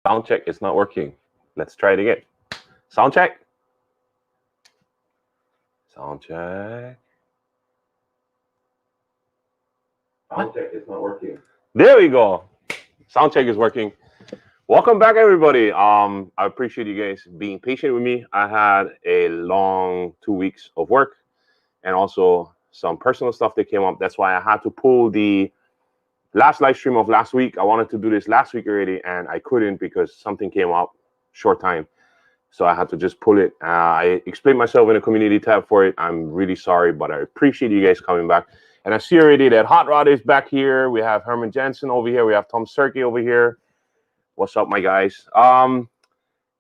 Sound check is not working. Let's try it again. Sound check. Sound check. Sound check is not working. There we go. Sound check is working. Welcome back, everybody. I appreciate you guys being patient with me. I had a long 2 weeks of work and also some personal stuff that came up. That's why I had to pull the last live stream of last week. I wanted to do this last week already, and I couldn't because something came up short time. So I had to just pull it. I explained myself in the community tab for it. I'm really sorry, but I appreciate you guys coming back. And I see already that Hot Rod is back here. We have Herman Jensen over here. We have Tom Serkey over here. What's up, my guys?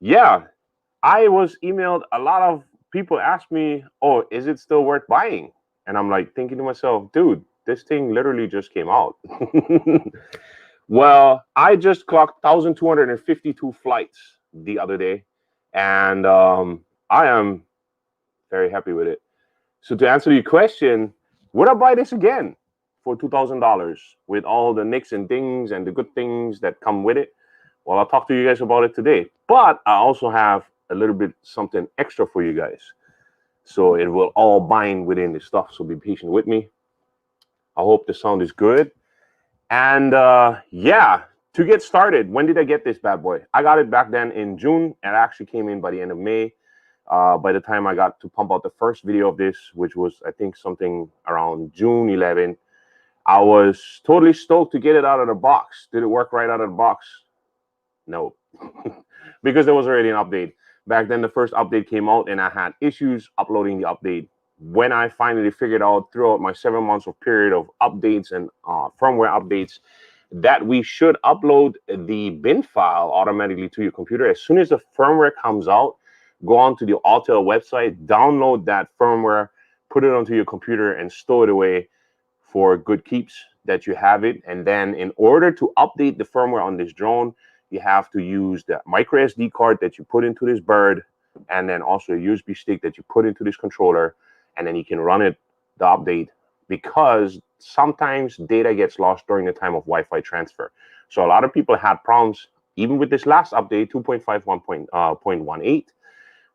Yeah, I was emailed. A lot of people asked me, oh, is it still worth buying? And I'm like thinking to myself, dude, this thing literally just came out. Well, I just clocked 1,252 flights the other day, and I am very happy with it. So to answer your question, would I buy this again for $2,000 with all the nicks and dings and the good things that come with it? Well, I'll talk to you guys about it today. But I also have a little bit something extra for you guys. So it will all bind within the stuff. So be patient with me. I hope the sound is good. And yeah, to get started, when did I get this bad boy? I got it back then in June. It actually came in by the end of May. By the time I got to pump out the first video of this, which was, I think, something around June 11, I was totally stoked to get it out of the box. Did it work right out of the box? No, because there was already an update. Back then, the first update came out, and I had issues uploading the update. When I finally figured out throughout my 7 months of period of updates and firmware updates that we should upload the bin file automatically to your computer. As soon as the firmware comes out, go on to the Autel website, download that firmware, put it onto your computer, and store it away for good keeps that you have it. And then in order to update the firmware on this drone, you have to use the micro SD card that you put into this bird, and then also a USB stick that you put into this controller, and then you can run it, the update, because sometimes data gets lost during the time of Wi-Fi transfer. So a lot of people had problems, even with this last update, 2.51.18,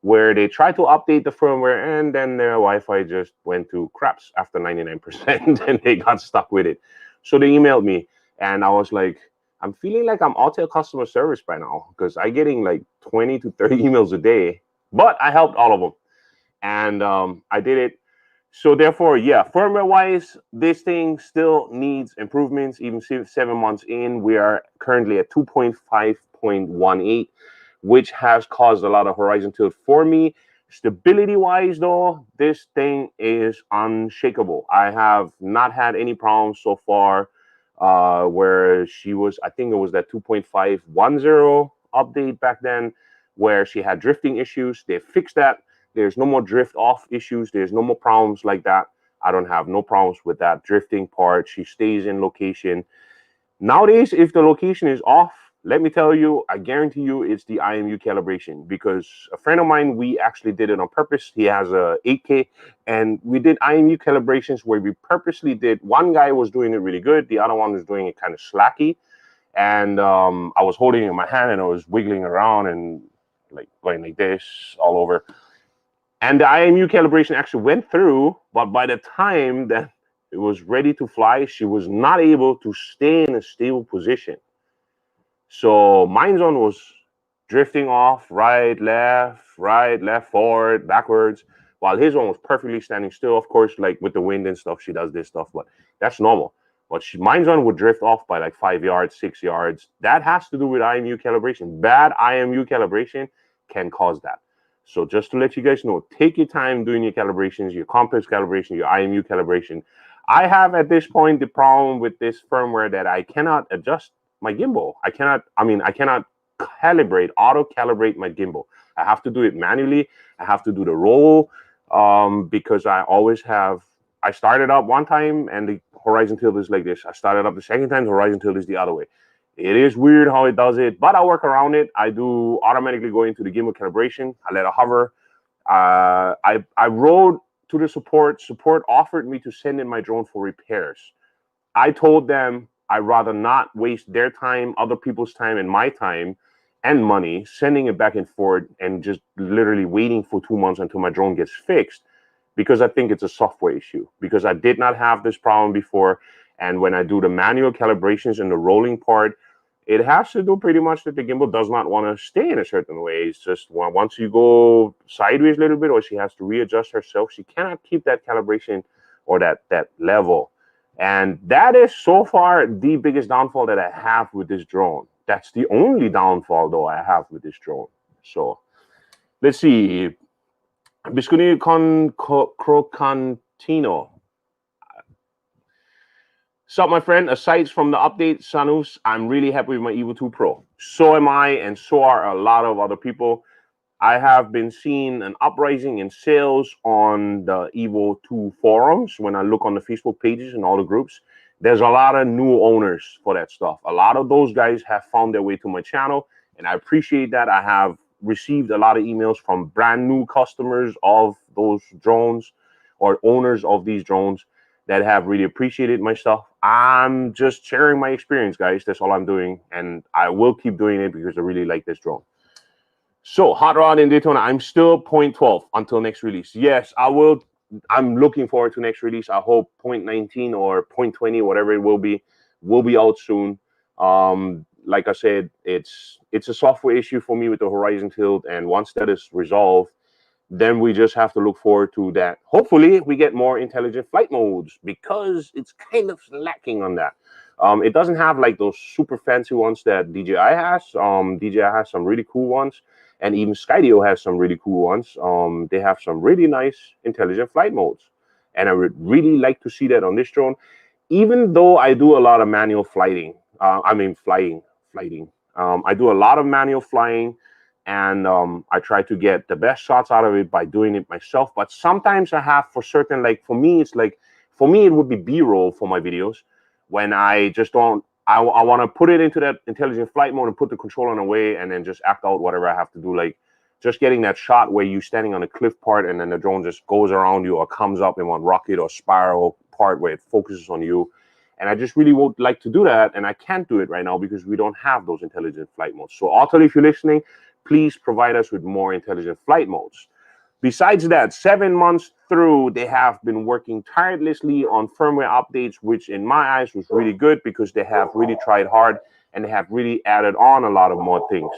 where they tried to update the firmware, and then their Wi-Fi just went to craps after 99%, and they got stuck with it. So they emailed me, and I was like, I'm feeling like I'm Autel customer service by now, because I'm getting like 20 to 30 emails a day, but I helped all of them. And I did it. So therefore, yeah, firmware wise, this thing still needs improvements. Even 7 months in, we are currently at 2.5.18, which has caused a lot of horizon tilt for me. Stability wise though, this thing is unshakable. I have not had any problems so far. Where she was, I think it was that 2.510 update back then, where she had drifting issues. They fixed that. There's no more drift off issues. There's no more problems like that. I don't have no problems with that drifting part. She stays in location. Nowadays, if the location is off, let me tell you, I guarantee you it's the IMU calibration, because a friend of mine, we actually did it on purpose. He has a 8K, and we did IMU calibrations where we purposely did, one guy was doing it really good, the other one was doing it kind of slacky, and I was holding it in my hand and I was wiggling around and like going like this all over. And the IMU calibration actually went through, but by the time that it was ready to fly, she was not able to stay in a stable position. So mine's one was drifting off, right, left, forward, backwards, while his one was perfectly standing still. Of course, like with the wind and stuff, she does this stuff, but that's normal. But mine's one would drift off by like 5 yards, 6 yards. That has to do with IMU calibration. Bad IMU calibration can cause that. So just to let you guys know, take your time doing your calibrations, your complex calibration, your IMU calibration. I have at this point the problem with this firmware that I cannot adjust my gimbal. I cannot calibrate, auto calibrate my gimbal. I have to do it manually. I have to do the roll because I always have, I started up one time and the horizon tilt is like this. I started up the second time, the horizon tilt is the other way. It is weird how it does it, but I work around it. I do automatically go into the gimbal calibration. I let it hover. I wrote to the support. Support offered me to send in my drone for repairs. I told them I'd rather not waste their time, other people's time, and my time and money sending it back and forth and just literally waiting for 2 months until my drone gets fixed, because I think it's a software issue, because I did not have this problem before. And when I do the manual calibrations and the rolling part, it has to do pretty much that the gimbal does not want to stay in a certain way. It's just once you go sideways a little bit, or she has to readjust herself, she cannot keep that calibration or that level. And that is so far the biggest downfall that I have with this drone. That's the only downfall though I have with this drone. So let's see. Biscuni con Crocantino. Sup, my friend? Aside from the update, Sanus, I'm really happy with my Evo2 Pro. So am I, and so are a lot of other people. I have been seeing an uprising in sales on the Evo2 forums. When I look on the Facebook pages and all the groups, there's a lot of new owners for that stuff. A lot of those guys have found their way to my channel, and I appreciate that. I have received a lot of emails from brand new customers of those drones or owners of these drones that have really appreciated my stuff. I'm just sharing my experience, guys. That's all I'm doing, and I will keep doing it because I really like this drone. So, Hot Rod in Daytona, I'm still 0.12 until next release. Yes, I will. I'm looking forward to next release. I hope 0.19 or 0.20, whatever it will be out soon. Like I said, it's a software issue for me with the horizon tilt, and once that is resolved, then we just have to look forward to that. Hopefully, we get more intelligent flight modes, because it's kind of lacking on that. It doesn't have like those super fancy ones that DJI has. DJI has some really cool ones, and even Skydio has some really cool ones. They have some really nice intelligent flight modes, and I would really like to see that on this drone. Even though I do a lot of manual flying. I do a lot of manual flying, and I try to get the best shots out of it by doing it myself. But sometimes I have, for certain, like for me, it's like, for me, it would be B-roll for my videos when I just don't, I want to put it into that intelligent flight mode and put the controller away and then just act out whatever I have to do. Like just getting that shot where you're standing on a cliff part and then the drone just goes around you or comes up in one rocket or spiral part where it focuses on you. And I just really would like to do that, and I can't do it right now because we don't have those intelligent flight modes. So Autel, if you're listening, please provide us with more intelligent flight modes. Besides that, 7 months through, they have been working tirelessly on firmware updates, which in my eyes was really good because they have really tried hard and they have really added on a lot of more things.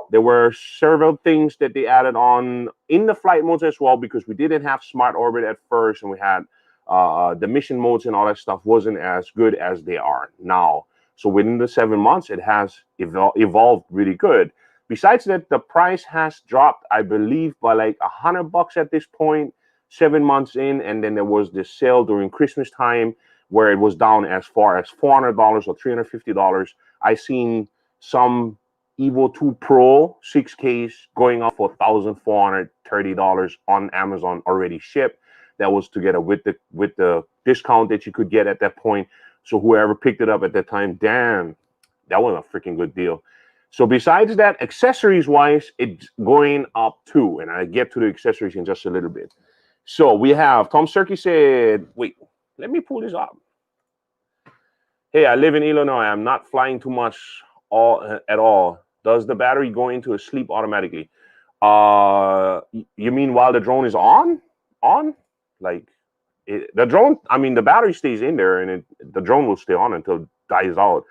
There were several things that they added on in the flight modes as well, because we didn't have smart orbit at first, and we had the mission modes and all that stuff wasn't as good as they are now. So within the 7 months, it has evolved really good. Besides that, the price has dropped, I believe, by like $100 at this point, 7 months in. And then there was this sale during Christmas time where it was down as far as $400 or $350. I seen some Evo2 Pro 6Ks going up for $1,430 on Amazon already shipped. That was together with the discount that you could get at that point. So whoever picked it up at that time, damn, that was a freaking good deal. So besides that, accessories wise, it's going up too. And I get to the accessories in just a little bit. So we have Tom Serkey said, wait, let me pull this up. Hey, I live in Illinois. I'm not flying too much at all. Does the battery go into a sleep automatically? You mean while the drone is on? Like the drone, I mean, the battery stays in there and the drone will stay on until it dies out.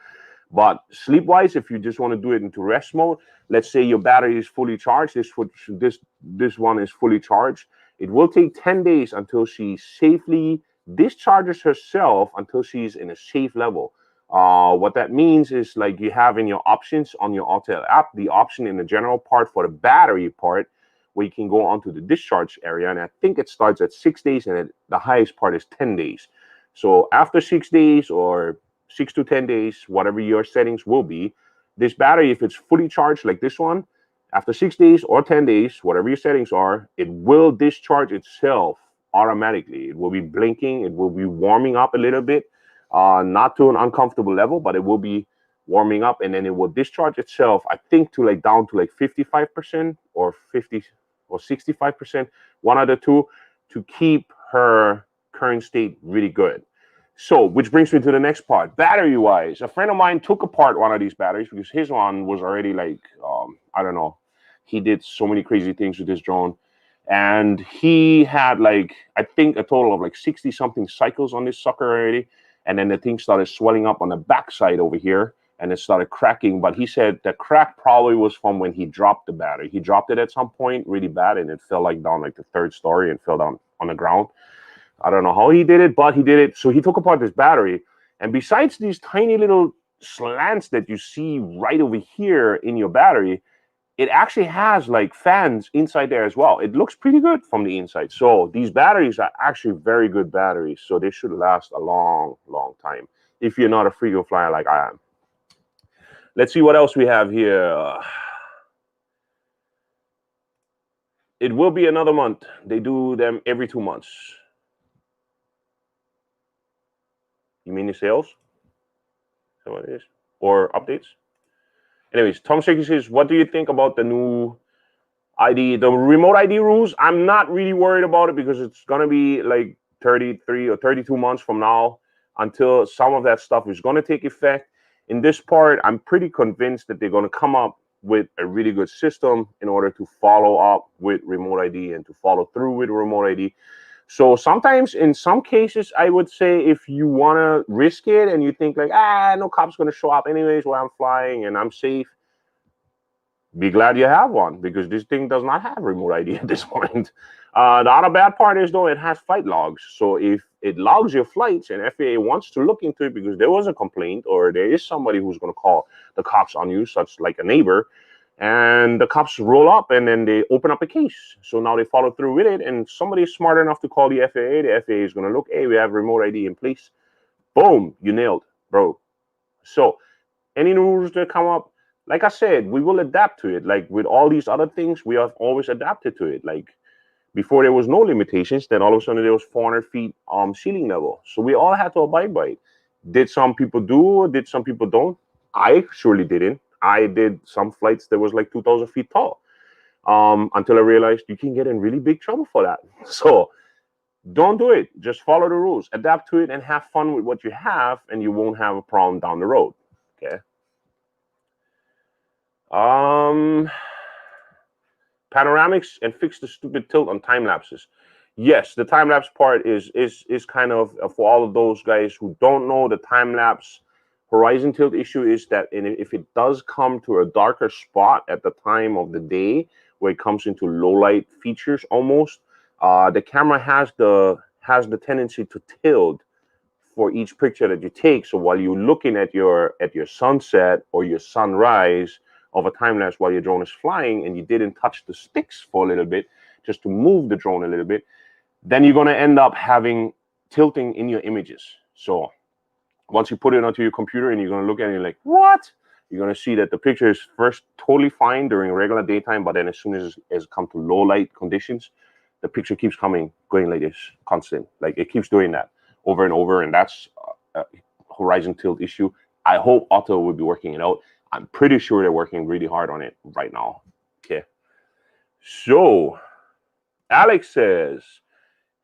But sleep-wise, if you just want to do it into rest mode, let's say your battery is fully charged, this one is fully charged, it will take 10 days until she safely discharges herself until she's in a safe level. What that means is, like, you have in your options on your Autel app, the option in the general part for the battery part, where you can go onto the discharge area. And I think it starts at 6 days and the highest part is 10 days. So after 6 days or 6 to 10 days, whatever your settings will be, this battery, if it's fully charged like this one, after 6 days or 10 days, whatever your settings are, it will discharge itself automatically. It will be blinking. It will be warming up a little bit, not to an uncomfortable level, but it will be warming up, and then it will discharge itself, I think, to like down to like 55% or 50 or 65%, one of the two, to keep her current state really good. So, which brings me to the next part. Battery-wise, a friend of mine took apart one of these batteries because his one was already like, I don't know. He did so many crazy things with this drone. And he had like, I think, a total of like 60-something cycles on this sucker already. And then the thing started swelling up on the backside over here, and it started cracking. But he said the crack probably was from when he dropped the battery. He dropped it at some point really bad, and it fell like down like the 3rd story and fell down on the ground. I don't know how he did it, but he did it. So he took apart this battery. And besides these tiny little slants that you see right over here in your battery, it actually has like fans inside there as well. It looks pretty good from the inside. So these batteries are actually very good batteries. So they should last a long, long time if you're not a frequent flyer like I am. Let's see what else we have here. It will be another month. They do them every 2 months. You mean the sales? Is that what it is? Or updates? Anyways, Tom Shaky says, what do you think about the new ID, the remote ID rules? I'm not really worried about it because it's going to be like 33 or 32 months from now until some of that stuff is going to take effect. In this part, I'm pretty convinced that they're going to come up with a really good system in order to follow up with remote ID and to follow through with remote ID. So sometimes, in some cases, I would say if you want to risk it and you think like, no cop's going to show up anyways where I'm flying and I'm safe, be glad you have one, because this thing does not have remote ID at this point. The other bad part is, though, it has flight logs. So if it logs your flights and FAA wants to look into it because there was a complaint or there is somebody who's going to call the cops on you, such like a neighbor, and the cops roll up and then they open up a case. So now they follow through with it, and somebody is smart enough to call the FAA. The FAA is going to look, hey, we have remote ID in place. Boom, you nailed, bro. So any new rules that come up, like I said, we will adapt to it. Like with all these other things, we have always adapted to it. Like before there was no limitations, then all of a sudden there was 400 feet ceiling level. So we all had to abide by it. Did some people do, did some people don't? I surely didn't. I did some flights that was like 2,000 feet tall until I realized you can get in really big trouble for that. So don't do it. Just follow the rules, adapt to it, and have fun with what you have, and you won't have a problem down the road. Okay. Panoramics and fix the stupid tilt on time lapses. Yes, the time lapse part is kind of for all of those guys who don't know. The time lapse horizon tilt issue is that if it does come to a darker spot at the time of the day, where it comes into low light features almost, the camera has the tendency to tilt for each picture that you take. So while you're looking at your sunset or your sunrise of a time lapse while your drone is flying, and you didn't touch the sticks for a little bit just to move the drone a little bit, then you're going to end up having tilting in your images. So once you put it onto your computer and you're going to look at it, you're like, what? You're going to see that the picture is first totally fine during regular daytime, but then as soon as it comes to low light conditions, the picture keeps going like this, constant. Like it keeps doing that over and over, and that's a horizon tilt issue. I hope Autel will be working it out. I'm pretty sure they're working really hard on it right now. Okay. So Alex says,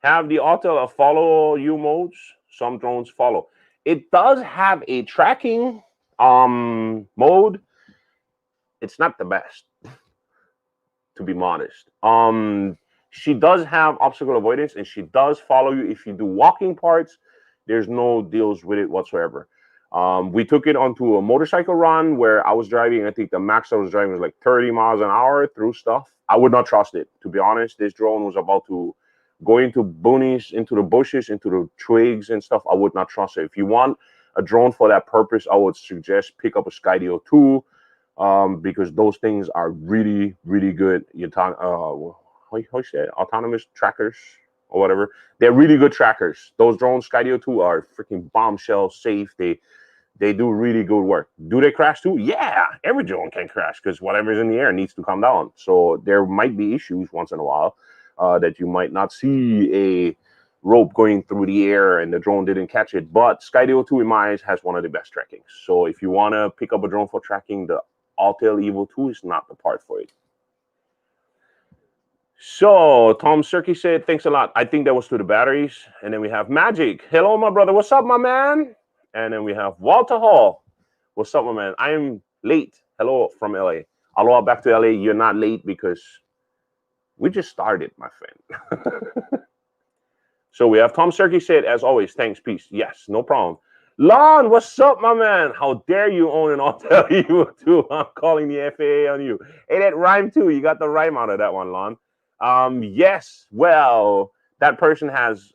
have the Autel a follow you modes? Some drones follow. It does have a tracking mode. It's not the best, to be modest. She does have obstacle avoidance, and she does follow you if you do walking parts. There's no deals with it whatsoever. We took it onto a motorcycle run where I was driving. I think the max I was driving was like 30 miles an hour through stuff. I would not trust it, to be honest. This drone was about to go into boonies, into the bushes, into the twigs and stuff. I would not trust it. If you want a drone for that purpose, I would suggest pick up a Skydio 2, because those things are really, really good. You talk, how you say it? Autonomous trackers or whatever. They're really good trackers. Those drones, Skydio 2, are freaking bombshell safe. They do really good work. Do they crash too? Yeah, every drone can crash because whatever's in the air needs to come down. So there might be issues once in a while that you might not see a rope going through the air and the drone didn't catch it. But Skydio 2 in my eyes has one of the best trackings. So if you want to pick up a drone for tracking, the Autel Evo 2 is not the part for it. So Tom Serkey said, thanks a lot. I think that was to the batteries. And then we have Magic. Hello, my brother. What's up, my man? And then we have Walter Hall. What's up, my man? I am late. Hello from LA. Aloha back to LA. You're not late because we just started, my friend. So we have Tom Serkey said, as always, thanks, peace. Yes, no problem. Lon, what's up, my man? How dare you own an Autel Evo 2? I'm calling the FAA on you. Hey, that rhyme too. You got the rhyme out of that one, Lon. Yes, well, that person has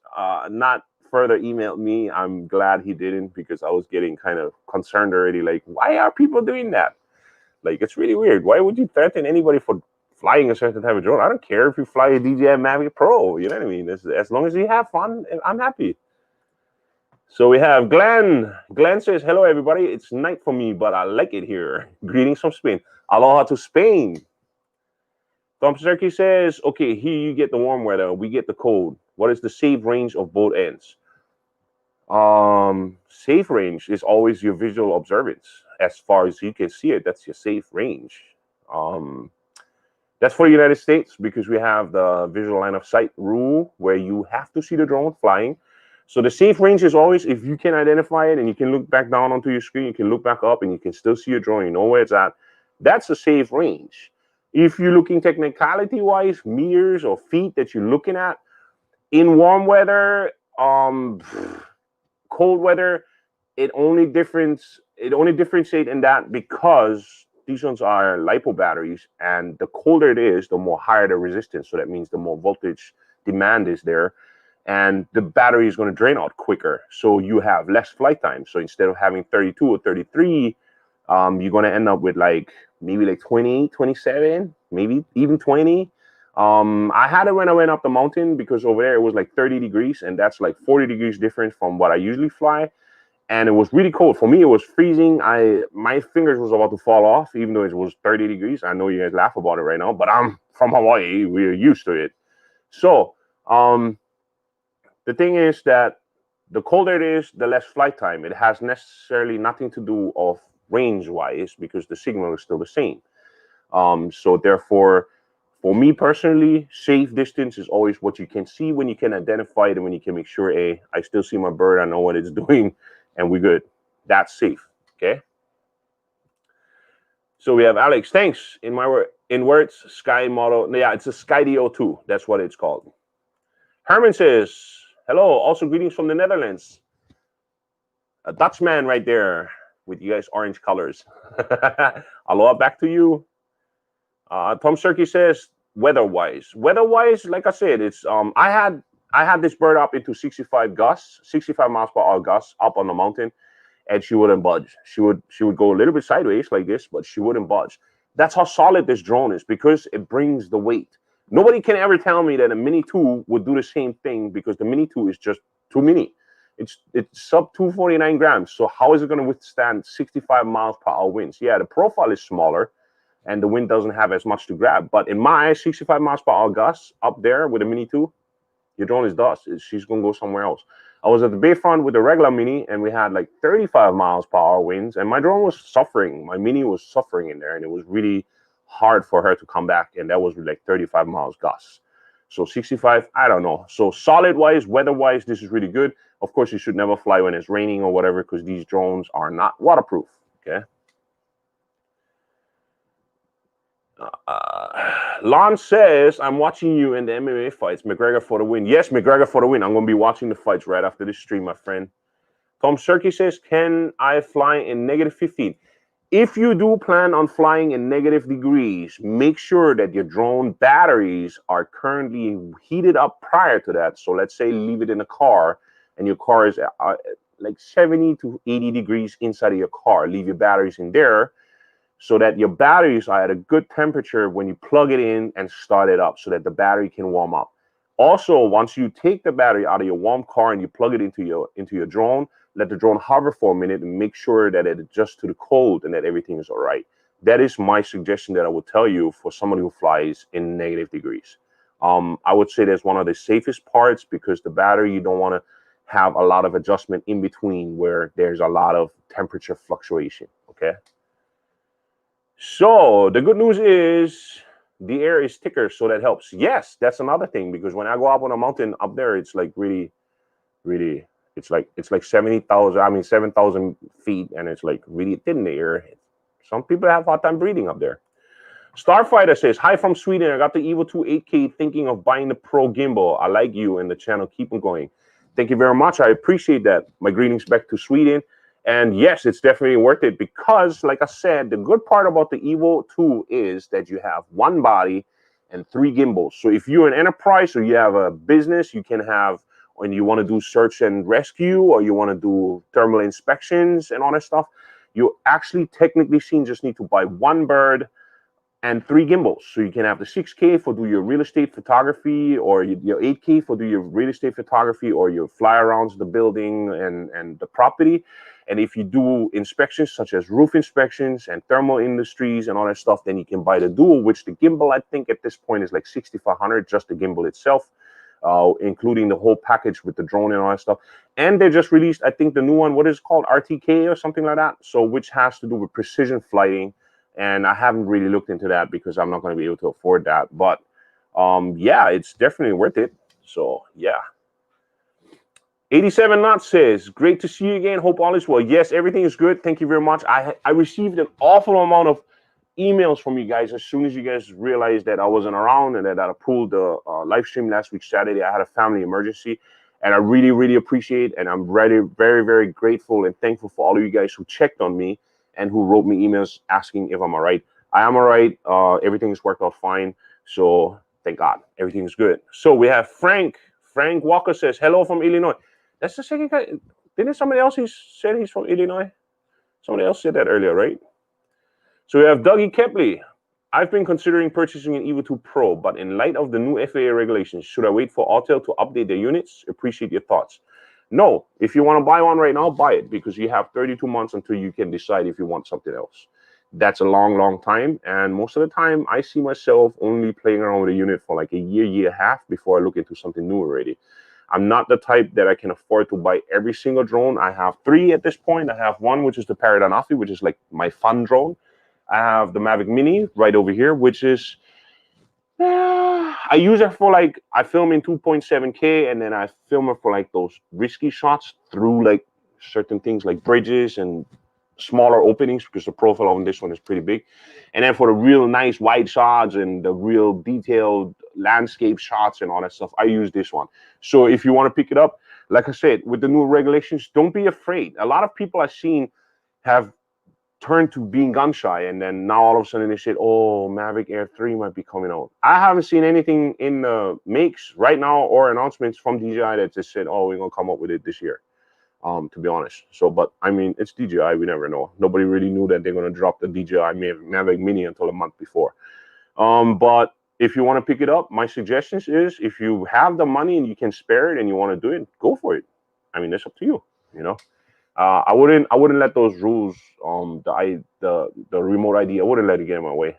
not further emailed me. I'm glad he didn't, because I was getting kind of concerned already. Like, why are people doing that? Like, it's really weird. Why would you threaten anybody for flying a certain type of drone? I don't care if you fly a DJI Mavic Pro. You know what I mean? As long as you have fun, I'm happy. So we have Glenn. Glenn says, hello, everybody. It's night for me, but I like it here. Greetings from Spain. Aloha to Spain. Tom Serkey says, okay, here you get the warm weather. We get the cold. What is the safe range of both ends? Safe range is always your visual observance. As far as you can see it, that's your safe range. That's for the United States, because we have the visual line of sight rule where you have to see the drone flying. So the safe range is always, if you can identify it and you can look back down onto your screen, you can look back up and you can still see your drone, you know where it's at. That's a safe range. If you're looking technicality-wise, meters or feet that you're looking at, in warm weather, cold weather, it only differentiates in that because these ones are LiPo batteries, and the colder it is, the more higher the resistance. So that means the more voltage demand is there, and the battery is going to drain out quicker. So you have less flight time. So instead of having 32 or 33, you're going to end up with maybe 20, 27, maybe even 20. I had it when I went up the mountain, because over there it was like 30 degrees, and that's like 40 degrees different from what I usually fly. And it was really cold. For me, it was freezing. My fingers was about to fall off, even though it was 30 degrees. I know you guys laugh about it right now, but I'm from Hawaii. We're used to it. So the thing is that the colder it is, the less flight time. It has necessarily nothing to do of range-wise, because the signal is still the same. So therefore, for me personally, safe distance is always what you can see when you can identify it and when you can make sure, hey, I still see my bird, I know what it's doing, and we're good. That's safe, okay? So we have Alex, thanks. In words, Sky model. Yeah, it's a Skydio 2. That's what it's called. Herman says, hello, also greetings from the Netherlands. A Dutchman right there. with you guys orange colors. Aloha, back to you. Tom Serkey says, weather-wise, like I said, it's I had this bird up into 65 gusts, 65 miles per hour gusts up on the mountain, and she wouldn't budge. She would go a little bit sideways like this, but she wouldn't budge. That's how solid this drone is, because it brings the weight. Nobody can ever tell me that a Mini 2 would do the same thing, because the Mini 2 is just too mini. It's sub 249 grams. So how is it going to withstand 65 miles per hour winds? Yeah, the profile is smaller, and the wind doesn't have as much to grab. But in my eyes, 65 miles per hour gusts up there with a Mini 2, your drone is dust. She's going to go somewhere else. I was at the Bayfront with the regular Mini, and we had like 35 miles per hour winds, and my drone was suffering. My Mini was suffering in there, and it was really hard for her to come back, and that was like 35 miles gusts. So 65, I don't know. So solid-wise, weather-wise, this is really good. Of course, you should never fly when it's raining or whatever, because these drones are not waterproof, okay? Lon says, I'm watching you in the MMA fights. McGregor for the win. Yes, McGregor for the win. I'm going to be watching the fights right after this stream, my friend. Tom Serkey says, can I fly in negative 15? If you do plan on flying in negative degrees, make sure that your drone batteries are currently heated up prior to that. So let's say leave it in a car, and your car is like 70 to 80 degrees inside of your car. Leave your batteries in there, so that your batteries are at a good temperature when you plug it in and start it up, so that the battery can warm up. Also, once you take the battery out of your warm car and you plug it into your drone, let the drone hover for a minute and make sure that it adjusts to the cold and that everything is all right. That is my suggestion that I would tell you for somebody who flies in negative degrees. I would say that's one of the safest parts, because the battery, you don't want to have a lot of adjustment in between where there's a lot of temperature fluctuation, okay? So the good news is the air is thicker, so that helps. Yes, that's another thing, because when I go up on a mountain up there, it's like really, it's like 7,000 feet, and it's like really thin in the air. Some people have a hard time breathing up there. Starfighter says, hi from Sweden. I got the Evo2 8K, thinking of buying the Pro gimbal. I like you and the channel. Keep on going. Thank you very much. I appreciate that. My greetings back to Sweden. And yes, it's definitely worth it, because like I said, the good part about the Evo2 is that you have one body and 3 gimbals. So if you're an enterprise or you have a business, you can have, when you want to do search and rescue, or you want to do thermal inspections and all that stuff, you actually technically just need to buy one bird and 3 gimbals. So you can have the 6K for do your real estate photography, or your 8K for do your real estate photography, or your fly arounds the building and the property. And if you do inspections such as roof inspections and thermal industries and all that stuff, then you can buy the dual, which the gimbal, I think at this point is like $6,500, just the gimbal itself, including the whole package with the drone and all that stuff. And they just released, I think, the new one, what is it called, RTK or something like that, so which has to do with precision flighting. And I haven't really looked into that, because I'm not going to be able to afford that. But yeah, it's definitely worth it. So yeah. 87 Knots says, great to see you again. Hope all is well. Yes, everything is good. Thank you very much. I received an awful amount of emails from you guys as soon as you guys realized that I wasn't around and that I pulled the live stream last week, Saturday. I had a family emergency, and I really, really appreciate, and I'm very, very, very grateful and thankful for all of you guys who checked on me and who wrote me emails asking if I'm all right. I am all right. Everything's worked out fine. So thank God. Everything's good. So we have Frank. Frank Walker says, hello from Illinois. That's the second guy. Didn't somebody else said he's from Illinois? Somebody else said that earlier, right? So we have Dougie Kepley. I've been considering purchasing an Evo2 Pro, but in light of the new FAA regulations, should I wait for Autel to update their units? Appreciate your thoughts. No, if you want to buy one right now, buy it, because you have 32 months until you can decide if you want something else. That's a long, long time. And most of the time, I see myself only playing around with a unit for like a year, year and a half before I look into something new already. I'm not the type that I can afford to buy every single drone. I have 3 at this point. I have one, which is the Paradanafi, which is like my fun drone. I have the Mavic Mini right over here, which is, I use it for like, I film in 2.7K, and then I film it for like those risky shots through like certain things like bridges and smaller openings, because the profile on this one is pretty big. And then for the real nice wide shots and the real detailed landscape shots and all that stuff, I use this one. So if you want to pick it up, like I said, with the new regulations, don't be afraid. A lot of people I've seen have turned to being gun shy, and then now all of a sudden they said, oh, Mavic Air 3 might be coming out. I haven't seen anything in the makes right now or announcements from DJI that just said, oh, we're gonna come up with it this year, to be honest. So, but I mean, it's DJI, we never know. Nobody really knew that they're gonna drop the DJI Mavic Mini until a month before. But if you want to pick it up, my suggestion is, if you have the money and you can spare it and you want to do it, go for it. I mean, it's up to you, you know. I wouldn't let those rules, the remote ID, I wouldn't let it get in my way.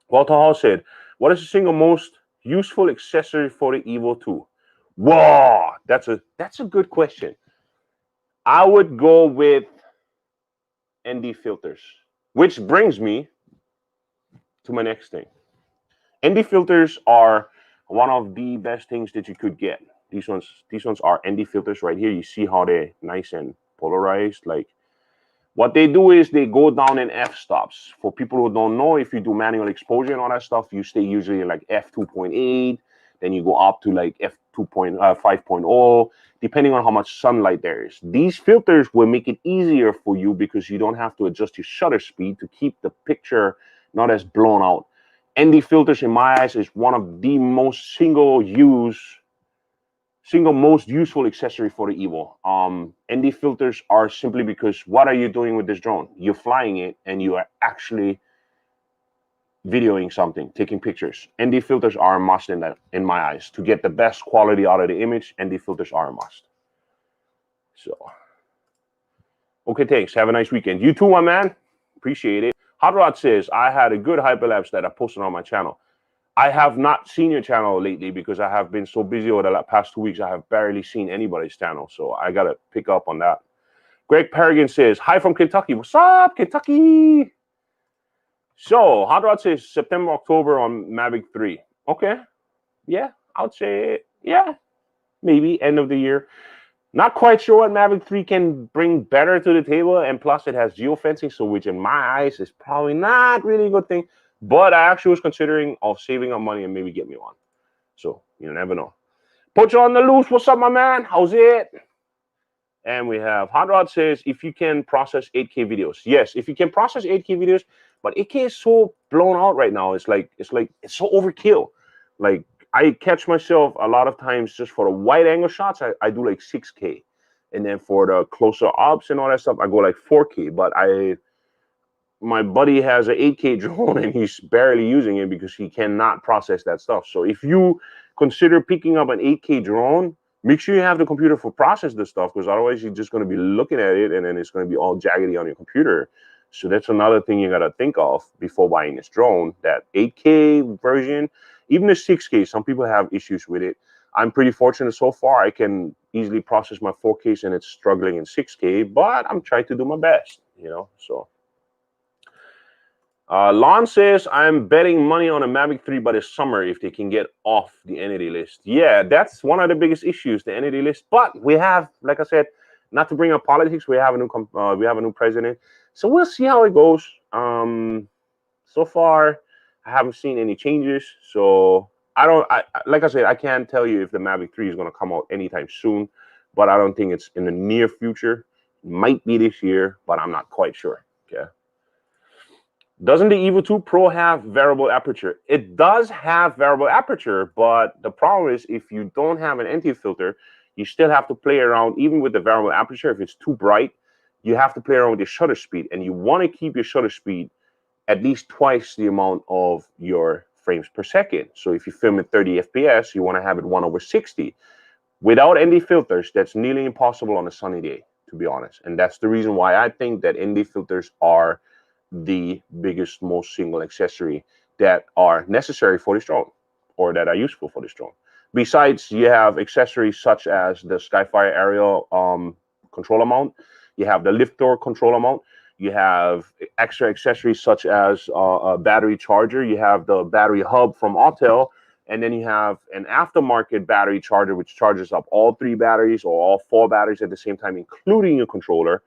Walter Hall said, what is the single most useful accessory for the Evo 2? Whoa, that's a good question. I would go with ND filters, which brings me to my next thing. ND filters are one of the best things that you could get. These ones are ND filters right here. You see how they're nice and polarized. Like, what they do is they go down in f-stops. For people who don't know, if you do manual exposure and all that stuff, you stay usually like f2.8, then you go up to like f5.0, depending on how much sunlight there is. These filters will make it easier for you because you don't have to adjust your shutter speed to keep the picture not as blown out. ND filters, in my eyes, is one of the most single most useful accessory for the Evo. ND filters are simply because what are you doing with this drone? You're flying it and you are actually videoing something, taking pictures. ND filters are a must in my eyes. To get the best quality out of the image, ND filters are a must. So, okay, thanks. Have a nice weekend. You too, my man. Appreciate it. Hot Rod says, I had a good hyperlapse that I posted on my channel. I have not seen your channel lately because I have been so busy over the past 2 weeks. I have barely seen anybody's channel, so I got to pick up on that. Greg Perrigan says, hi from Kentucky. What's up, Kentucky? So, Hot Rod says September, October on Mavic 3. Okay. Yeah, I would say, yeah, maybe end of the year. Not quite sure what Mavic 3 can bring better to the table, and plus it has geofencing, so which in my eyes is probably not really a good thing. But I actually was considering of saving up money and maybe get me one. So you never know. Put you on the loose. What's up, my man? How's it? And we have Hot Rod says, if you can process 8K videos. Yes, if you can process 8K videos, but 8K is so blown out right now. It's so overkill. Like, I catch myself a lot of times just for the wide angle shots, I do like 6K. And then for the closer ups and all that stuff, I go like 4K. But my buddy has an 8K drone and he's barely using it because he cannot process that stuff. So if you consider picking up an 8K drone, make sure you have the computer for process this stuff, because otherwise you're just going to be looking at it and then it's going to be all jaggedy on your computer. So that's another thing you got to think of before buying this drone, that 8K version, even the 6K, some people have issues with it. I'm pretty fortunate so far. I can easily process my 4Ks and it's struggling in 6K, but I'm trying to do my best, you know, so. Lon says, I'm betting money on a Mavic 3 by the summer if they can get off the entity list. Yeah, that's one of the biggest issues, the entity list. But we have, like I said, not to bring up politics, we have a new president. So we'll see how it goes. So far, I haven't seen any changes. So like I said, I can't tell you if the Mavic 3 is going to come out anytime soon. But I don't think it's in the near future. It might be this year, but I'm not quite sure. Okay. Doesn't the Evo2 Pro have variable aperture? It does have variable aperture, but the problem is if you don't have an anti-filter, you still have to play around, even with the variable aperture. If it's too bright, you have to play around with your shutter speed, and you want to keep your shutter speed at least twice the amount of your frames per second. So if you film at 30 FPS, you want to have it 1/60. Without ND filters, that's nearly impossible on a sunny day, to be honest. And that's the reason why I think that ND filters are the biggest, most single accessory that are necessary for this drone, or that are useful for this drone. Besides, you have accessories such as the Skyfire aerial controller mount, you have the lift door controller mount, you have extra accessories such as a battery charger, you have the battery hub from Autel, and then you have an aftermarket battery charger which charges up all 3 batteries or all 4 batteries at the same time, including your controller.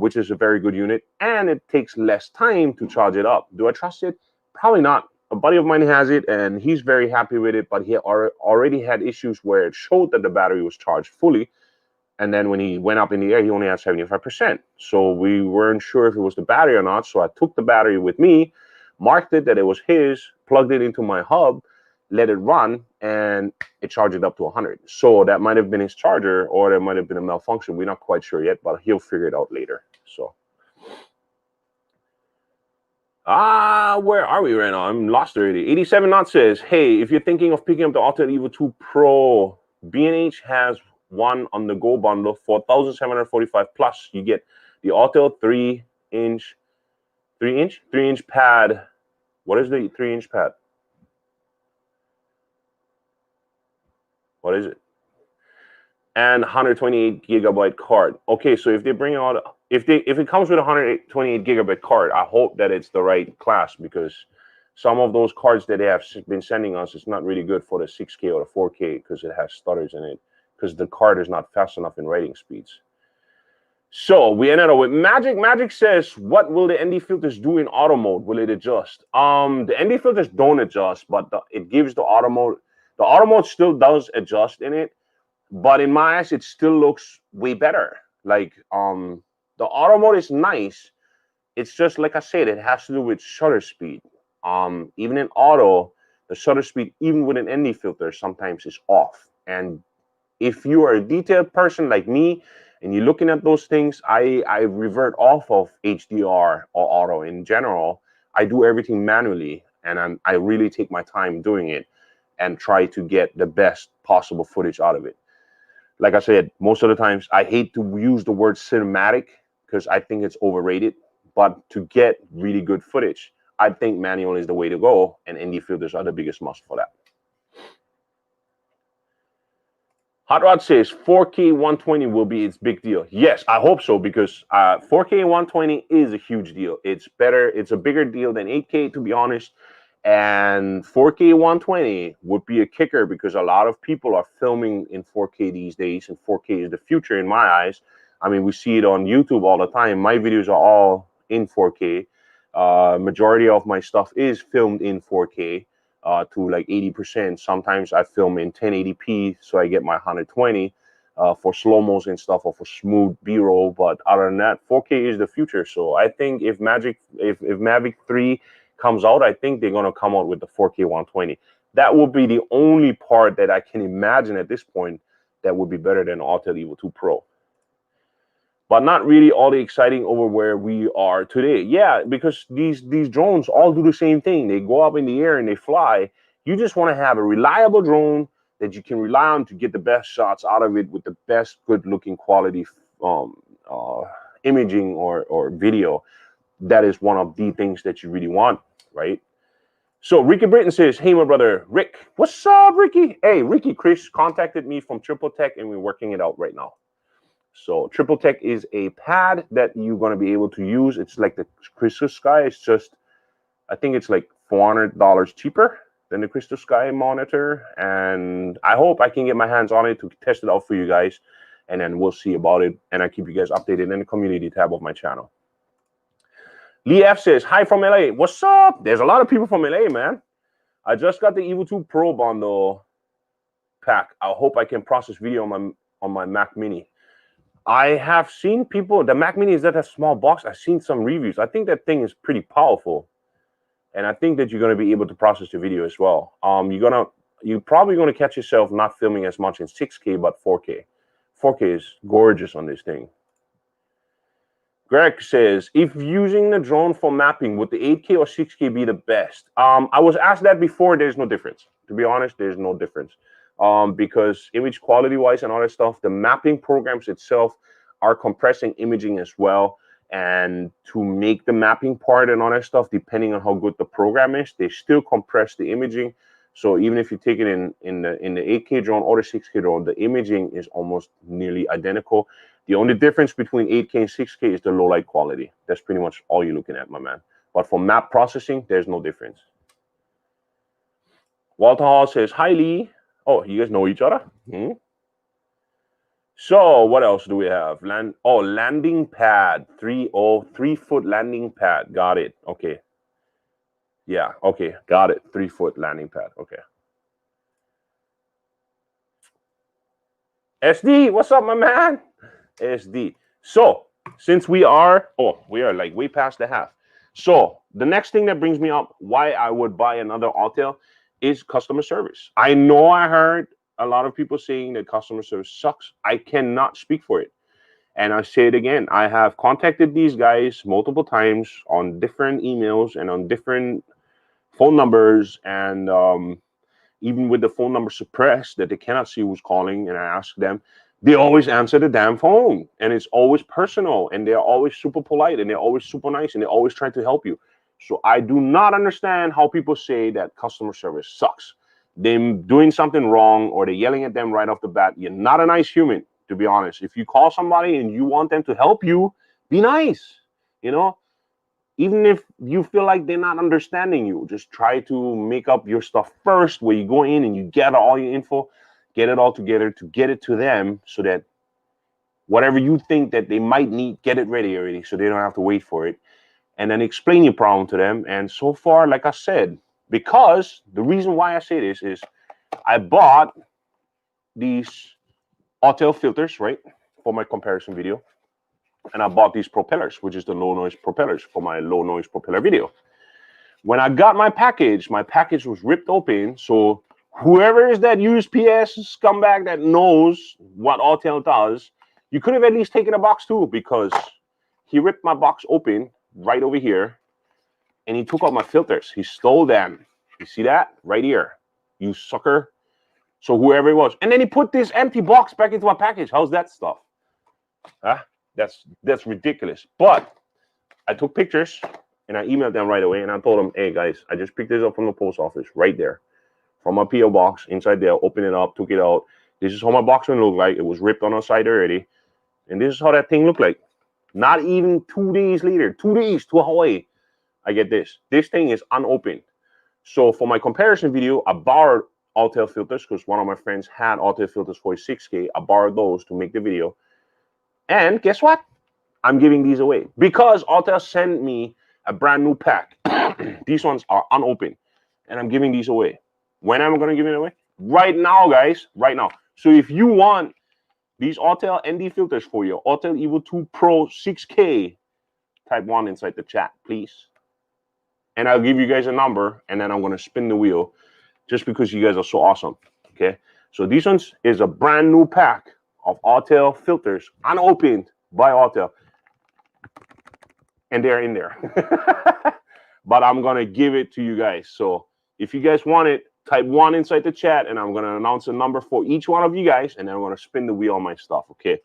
Which is a very good unit, and it takes less time to charge it up. Do I trust it? Probably not. A buddy of mine has it, and he's very happy with it, but he already had issues where it showed that the battery was charged fully, And then when he went up in the air, he only had 75%. So we weren't sure if it was the battery or not. So I took the battery with me, marked it that it was his, plugged it into my hub, let it run, and it charged it up to 100. So that might have been his charger, or there might have been a malfunction. We're not quite sure yet, but he'll figure it out later. So, where are we right now? I'm lost already. 87 Knot says, hey, if you're thinking of picking up the Autel Evo2 Pro, B&H has one on the go bundle for 1,745 plus. You get the Autel 3-inch pad. What is the 3-inch pad? What is it? And 128 gigabyte card. Okay, so if they bring out, if it comes with a 128 gigabyte card, I hope that it's the right class, because some of those cards that they have been sending us is not really good for the 6K or the 4K because it has stutters in it, because the card is not fast enough in writing speeds. So we ended up with Magic. Magic says, what will the ND filters do in auto mode? Will it adjust? The ND filters don't adjust, but it gives the auto mode. The auto mode still does adjust in it, but in my eyes, it still looks way better. Like, the auto mode is nice. It's just, like I said, it has to do with shutter speed. Even in auto, the shutter speed, even with an ND filter, sometimes is off. And if you are a detailed person like me, and you're looking at those things, I revert off of HDR or auto in general. I do everything manually, and I really take my time doing it and try to get the best possible footage out of it. Like I said, most of the times I hate to use the word cinematic because I think it's overrated. But to get really good footage, I think manual is the way to go, and ND filters are the biggest must for that. Hot Rod says 4K 120 will be its big deal. Yes, I hope so, because 4K 120 is a huge deal. It's better. It's a bigger deal than 8K, to be honest. And 4K 120 would be a kicker, because a lot of people are filming in 4K these days, and 4K is the future in my eyes. I mean, we see it on YouTube all the time. My videos are all in 4K. Majority of my stuff is filmed in 4K. To like 80%. Sometimes I film in 1080p, so I get my 120 for slow-mos and stuff, or for smooth B-roll. But other than that, 4K is the future. So I think if Mavic 3 comes out, I think they're gonna come out with the 4K 120. That would be the only part that I can imagine at this point that would be better than Autel Evo2 Pro. But not really all the exciting over where we are today. Yeah, because these drones all do the same thing. They go up in the air and they fly. You just want to have a reliable drone that you can rely on to get the best shots out of it with the best good-looking quality imaging or video. That is one of the things that you really want, right? So Ricky Britton says, hey, my brother Rick. What's up, Ricky? Hey, Ricky, Chris contacted me from Triple Tech, and we're working it out right now. So Triple Tech is a pad that you're going to be able to use. It's like the Crystal Sky. It's just, I think it's like $400 cheaper than the Crystal Sky monitor. And I hope I can get my hands on it to test it out for you guys. And then we'll see about it. And I keep you guys updated in the community tab of my channel. Lee F says, hi from LA. What's up? There's a lot of people from LA, man. I just got the Evo2 Pro bundle pack. I hope I can process video on my Mac Mini. I have seen people, the Mac Mini is that a small box. I've seen some reviews. I think that thing is pretty powerful. And I think that you're going to be able to process the video as well. You're probably going to catch yourself not filming as much in 6K, but 4K. 4K is gorgeous on this thing. Greg says, if using the drone for mapping, would the 8K or 6K be the best? I was asked that before. There's no difference. To be honest, there's no difference. Because image quality-wise and all that stuff, the mapping programs itself are compressing imaging as well. And to make the mapping part and all that stuff, depending on how good the program is, they still compress the imaging. So even if you take it in the 8K drone or the 6K drone, the imaging is almost nearly identical. The only difference between 8K and 6K is the low light quality. That's pretty much all you're looking at, my man. But for map processing, there's no difference. Walter Hall says, hi, Lee. Oh, you guys know each other? So what else do we have? Landing pad. 3-foot landing pad. Got it. Okay. Yeah, okay. Got it. 3-foot landing pad. Okay. SD, what's up, my man? SD. So since we are like way past the half. So the next thing that brings me up why I would buy another Autel is customer service. I know I heard a lot of people saying that customer service sucks. I cannot speak for it. And I say it again, I have contacted these guys multiple times on different emails and on different phone numbers, and even with the phone number suppressed that they cannot see who's calling, and I ask them, they always answer the damn phone, and it's always personal, and they're always super polite, and they're always super nice, and they always try to help you. So I do not understand how people say that customer service sucks. They're doing something wrong, or they're yelling at them right off the bat. You're not a nice human, to be honest. If you call somebody and you want them to help you, be nice, you know? Even if you feel like they're not understanding you, just try to make up your stuff first, where you go in and you gather all your info, get it all together to get it to them, so that whatever you think that they might need, get it ready already, so they don't have to wait for it. And then explain your problem to them. And so far, like I said, because the reason why I say this is I bought these Autel filters, right, for my comparison video. And I bought these propellers, which is the low noise propellers for my low noise propeller video. When I got my package was ripped open. So whoever is that USPS scumbag that knows what Autel does, you could have at least taken a box too, because he ripped my box open right over here and he took out my filters. He stole them. You see that right here, you sucker. So whoever it was, and then he put this empty box back into my package. How's that stuff? Huh? That's ridiculous. But I took pictures and I emailed them right away, and I told them, hey guys, I just picked this up from the post office right there, from my PO box inside there. Open it up, took it out. This is how my box one looked like. It was ripped on the side already, and this is how that thing looked like. Not even 2 days later, 2 days to Hawaii, I get this. This thing is unopened. So for my comparison video, I borrowed Autel filters because one of my friends had Autel filters for his 6K. I borrowed those to make the video. And guess what? I'm giving these away because Autel sent me a brand new pack. These ones are unopened, and I'm giving these away. When am I going to give it away? Right now, guys. Right now. So if you want these Autel ND filters for your Autel Evo2 Pro 6K, type 1 inside the chat, please. And I'll give you guys a number, and then I'm going to spin the wheel just because you guys are so awesome. Okay. So these ones is a brand new pack of Autel filters, unopened by Autel, and they're in there. But I'm gonna give it to you guys. So if you guys want it, type 1 inside the chat, and I'm gonna announce a number for each one of you guys, and then I'm gonna spin the wheel on my stuff. Okay.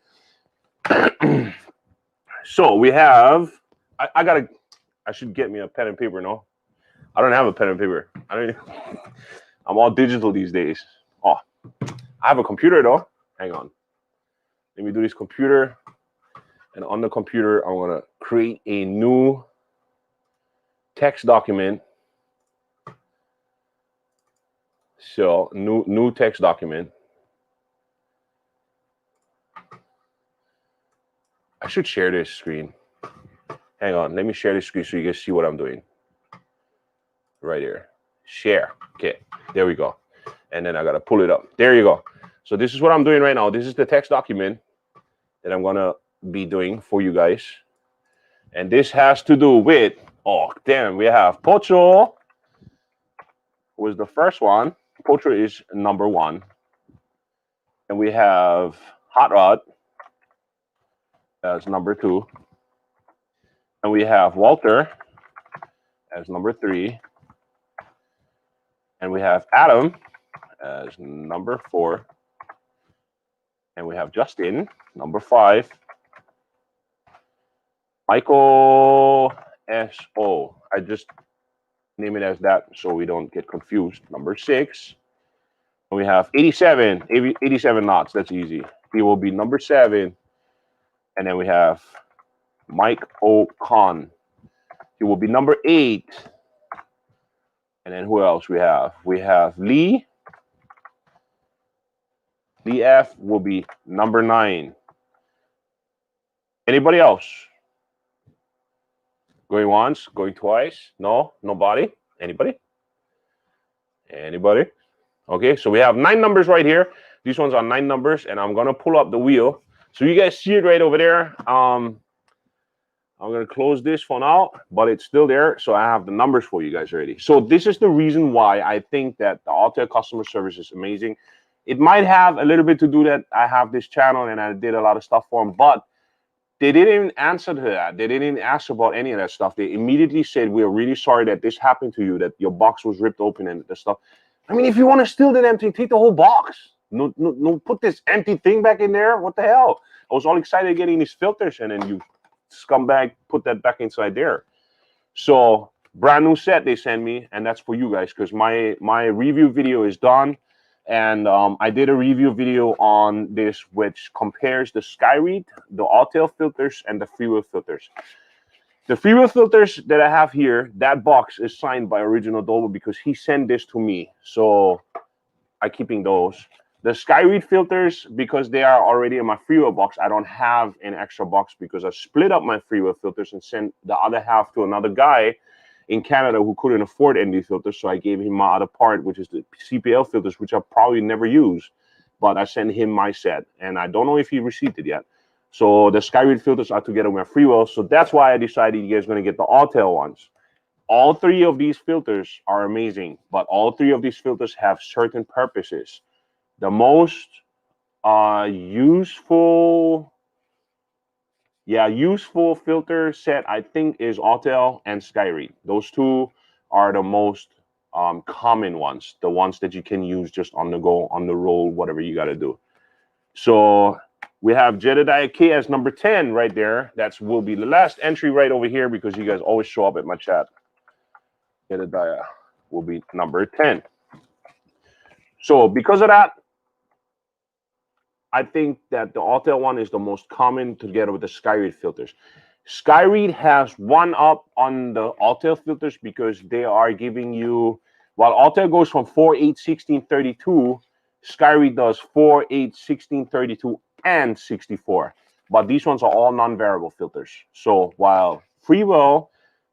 So we have. I should get me a pen and paper. No, I don't have a pen and paper. I'm all digital these days. Oh, I have a computer though. Hang on. Let me do this computer, and on the computer, I'm gonna create a new text document. So new text document. I should share this screen. Hang on, let me share this screen so you guys see what I'm doing. Right here, share. Okay, there we go. And then I gotta pull it up. There you go. So this is what I'm doing right now. This is the text document that I'm gonna be doing for you guys. And this has to do with, oh damn, we have Pocho was the first one. Pocho is number 1. And we have Hot Rod as number 2. And we have Walter as number 3. And we have Adam as number 4. And we have Justin, number 5. Michael S.O. I just name it as that so we don't get confused. Number 6. And we have 87 knots. That's easy. He will be number 7. And then we have Mike O'Con. He will be number 8. And then who else we have? We have Lee. Lee F will be number 9. Anybody else? Going once, going twice? No, nobody. Anybody? Anybody? Okay, so we have 9 numbers right here. These ones are 9 numbers, and I'm gonna pull up the wheel So you guys see it right over there. I'm going to close this for now, but it's still there. So I have the numbers for you guys already. So this is the reason why I think that the Autel customer service is amazing. It might have a little bit to do that I have this channel and I did a lot of stuff for them, but they didn't even answer to that. They didn't even ask about any of that stuff. They immediately said, we're really sorry that this happened to you, that your box was ripped open and the stuff. I mean, if you want to steal that empty, take the whole box. No, put this empty thing back in there. What the hell? I was all excited getting these filters, and then you scumbag put that back inside there. So brand new set they sent me, and that's for you guys, because my review video is done. And I did a review video on this, which compares the Skyread, the Autel filters, and the freewheel filters. The freewheel filters that I have here, that box is signed by Original Dover because he sent this to me. So I'm keeping those. The Skyread filters, because they are already in my freewheel box, I don't have an extra box because I split up my freewheel filters and sent the other half to another guy in Canada who couldn't afford ND filters, so I gave him my other part, which is the CPL filters, which I probably never use, but I sent him my set, and I don't know if he received it yet. So the Skyread filters are together with my freewheel, so that's why I decided you guys are going to get the Autel ones. All three of these filters are amazing, but all three of these filters have certain purposes. The most useful filter set I think is Autel and Skyread. Those two are the most common ones, the ones that you can use just on the go, on the roll, whatever you got to do. So we have Jedediah K as number 10 right there. That will be the last entry right over here because you guys always show up at my chat. Jedediah will be number 10. So because of that, I think that the Autel one is the most common together with the Skyread filters. Skyread has one up on the Autel filters because they are giving you, while Autel goes from 4, 8, 16, 32, Skyread does 4, 8, 16, 32, and 64. But these ones are all non-variable filters. So while Freewheel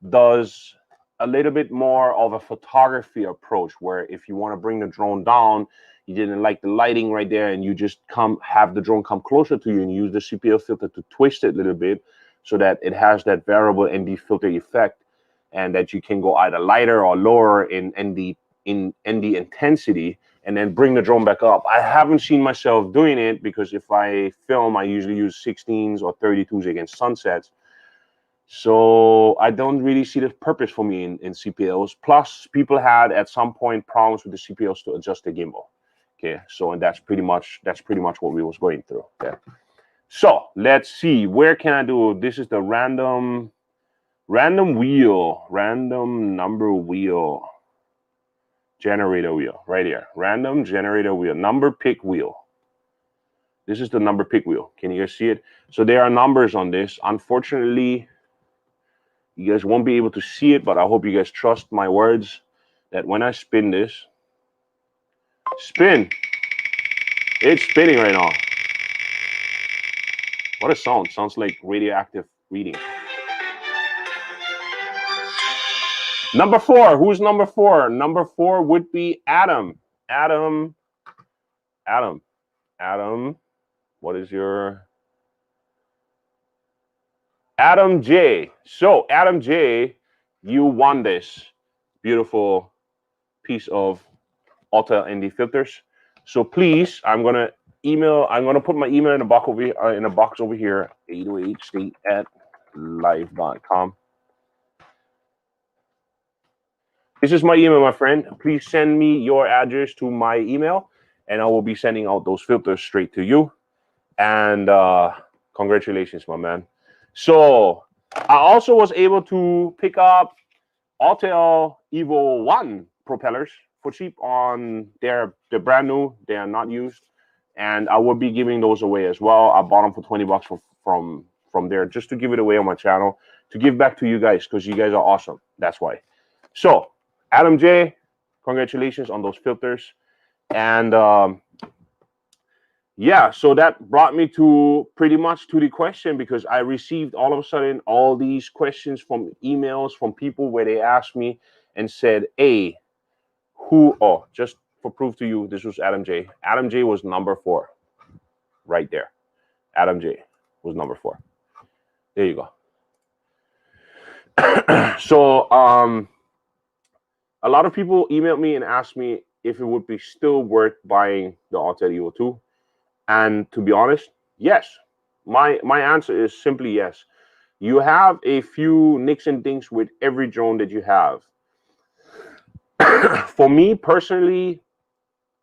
does a little bit more of a photography approach, where if you want to bring the drone down, you didn't like the lighting right there, and you just have the drone come closer to you and use the CPL filter to twist it a little bit so that it has that variable ND filter effect, and that you can go either lighter or lower in ND intensity and then bring the drone back up. I haven't seen myself doing it because if I film, I usually use 16s or 32s against sunsets. So I don't really see the purpose for me in CPLs. Plus, people had at some point problems with the CPLs to adjust the gimbal. Okay, so and that's pretty much what we was going through. Okay, so let's see, where can I do this? Is the random number wheel generator wheel right here. Random generator wheel, number pick wheel. This is the number pick wheel. Can you guys see it? So there are numbers on this. Unfortunately, you guys won't be able to see it, but I hope you guys trust my words that when I spin this, spin, it's spinning right now. What a sound. Sounds like radioactive reading. Number 4. Who's number 4? Number 4 would be Adam. Adam. What is your... Adam J. So, Adam J, you won this beautiful piece of Autel ND filters. So please, I'm gonna put my email in the box over here, 808state@live.com. This is my email, my friend. Please send me your address to my email, and I will be sending out those filters straight to you. And congratulations, my man. So I also was able to pick up Autel Evo 1 propellers for cheap on they're brand new, they are not used, and I will be giving those away as well. I bought them for 20 bucks from there just to give it away on my channel, to give back to you guys because you guys are awesome. That's why. So Adam J, congratulations on those filters. And yeah, so that brought me to pretty much to the question, because I received all of a sudden all these questions from emails from people where they asked me and said, hey, just for proof to you, this was Adam J. Adam J was number 4 right there. Adam J was number 4. There you go. So a lot of people emailed me and asked me if it would be still worth buying the Autel Evo 2. And to be honest, yes. My answer is simply yes. You have a few nicks and dinks with every drone that you have. For me personally,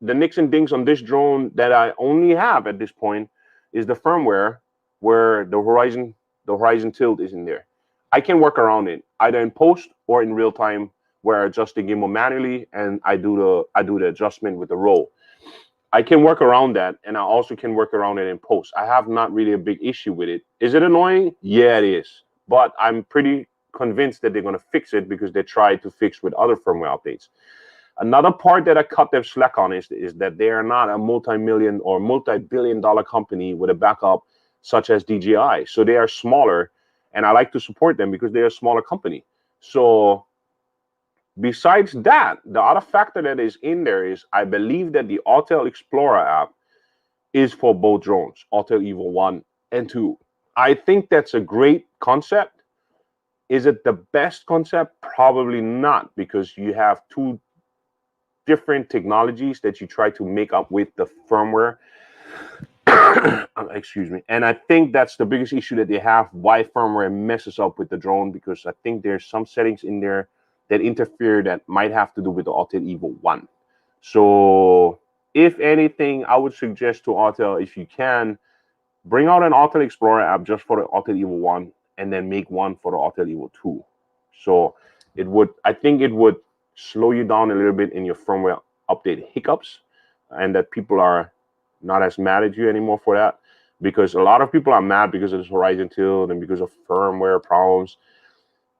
the nicks and dinks on this drone that I only have at this point is the firmware, where the horizon tilt is in there. I can work around it either in post or in real time, where I adjust the gimbal manually and I do the adjustment with the roll. I can work around that, and I also can work around it in post. I have not really a big issue with it. Is it annoying? Yeah, it is. But I'm pretty convinced that they're going to fix it because they tried to fix with other firmware updates. Another part that I cut them slack on is that they are not a multi-million or multi-billion-dollar company with a backup such as DJI. So they are smaller, and I like to support them because they're a smaller company. So besides that, the other factor that is in there is I believe that the Autel Explorer app is for both drones, Autel Evo 1 and 2. I think that's a great concept. Is it the best concept? Probably not, because you have two different technologies that you try to make up with the firmware. Excuse me. And I think that's the biggest issue that they have, why firmware messes up with the drone, because I think there's some settings in there that interfere that might have to do with the Autel Evo 1. So if anything, I would suggest to Autel, if you can, bring out an Autel Explorer app just for the Autel Evo 1 and then make one for the Autel Evo 2. So it would, I think it would slow you down a little bit in your firmware update hiccups, and that people are not as mad at you anymore for that, because a lot of people are mad because of this horizon tilt and because of firmware problems.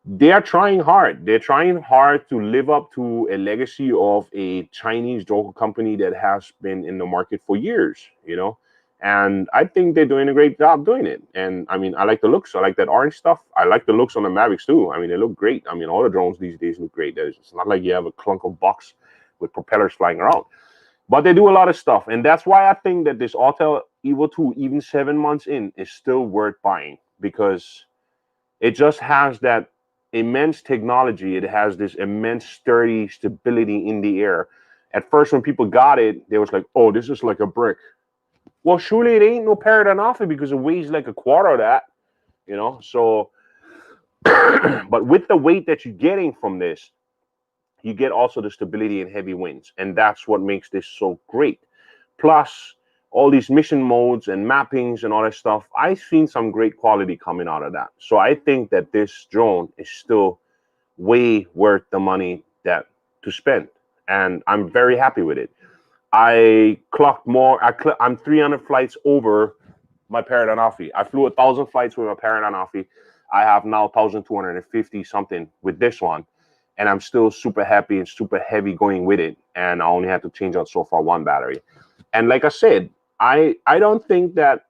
They are trying hard. They're trying hard to live up to a legacy of a Chinese drone company that has been in the market for years, you know. And I think they're doing a great job doing it. And I mean, I like the looks. I like that orange stuff. I like the looks on the Mavics too. I mean, they look great. I mean, all the drones these days look great. It's not like you have a clunk of box with propellers flying around. But they do a lot of stuff. And that's why I think that this Autel Evo 2, even 7 months in, is still worth buying, because it just has that immense technology. It has this immense sturdy stability in the air. At first, when people got it, they was like, oh, this is like a brick. Well, surely it ain't no Paradigm, because it weighs like a quarter of that, you know? So, but with the weight that you're getting from this, you get also the stability in heavy winds. And that's what makes this so great. Plus, all these mission modes and mappings and all that stuff, I've seen some great quality coming out of that. So I think that this drone is still way worth the money that to spend. And I'm very happy with it. I clocked more. I'm 300 flights over my Paradigm. I flew 1,000 flights with my Paradigm. I have now 1,250 something with this one, and I'm still super happy and super heavy going with it. And I only had to change out so far one battery. And like I said, I don't think that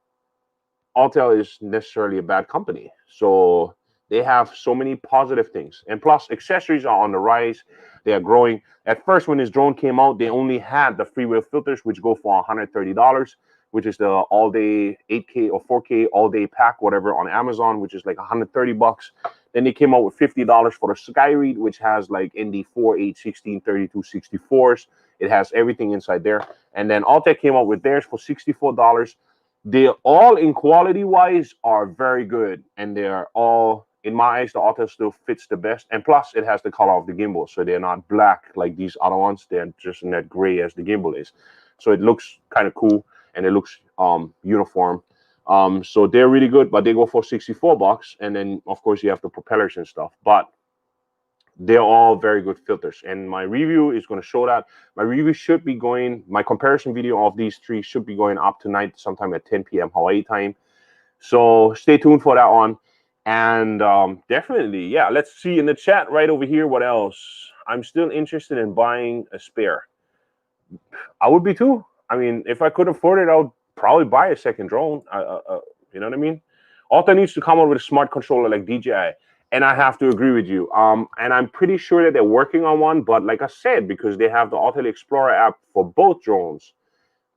Autel is necessarily a bad company. So they have so many positive things. And plus, accessories are on the rise. They are growing. At first, when this drone came out, they only had the freewheel filters, which go for $130, which is the all-day 8K or 4K all-day pack, whatever, on Amazon, which is like $130. Then they came out with $50 for the Skyread, which has like ND4, 8, 16, 32, 64s. It has everything inside there. And then Autel came out with theirs for $64. They all, in quality-wise, are very good, and they are all, in my eyes, the Autel still fits the best. And plus, it has the color of the gimbal, so they're not black like these other ones. They're just in that gray as the gimbal is. So it looks kind of cool, and it looks uniform. So they're really good, but they go for $64. And then, of course, you have the propellers and stuff. But they're all very good filters, and my review is going to show that. My review should be going, my comparison video of these three should be going up tonight sometime at 10 p.m. Hawaii time. So stay tuned for that one. And definitely, yeah, let's see in the chat right over here what else. I'm still interested in buying a spare. I would be too. I mean, if I could afford it, I would probably buy a second drone. You know what I mean? Autel needs to come up with a smart controller like DJI. And I have to agree with you. And I'm pretty sure that they're working on one. But like I said, because they have the Autel Explorer app for both drones,